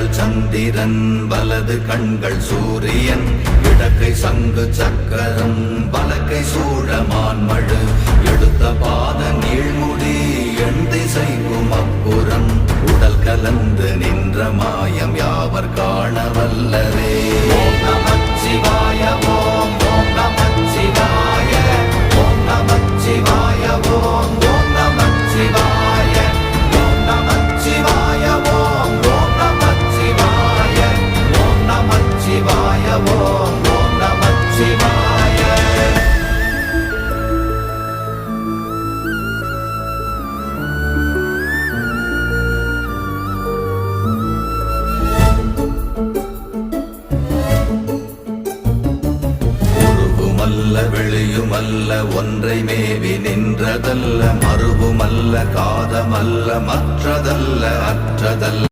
இடங்கள் சந்திரன் வலது கண்கள் சூரியன் இடக்கை சங்கு சக்கரம் வலக்கை சூழமான்மழு எடுத்த பாத நீழ்முடி எண் திசைக்கும் அப்புறம் உடல் கலந்து நின்ற மாயம் யாவர் காண வல்லரே. ஓம் நமச்சிவாய ஓம் ஓம் நமச்சிவாய ஓம் நமச்சிவாய ஓம் ஓம் நமச்சிவாய ஓம் நமச்சிவாய ஓம் ஓம் நமச்சிவாய ஓம் நமச்சிவாய ஓம் ஓம் நமச்சிவாய. வெளியுமல்ல ஒன்றை மேவி நின்றதல்ல மறுவுமல்ல காதமல்ல மற்றதல்ல அற்றதல்ல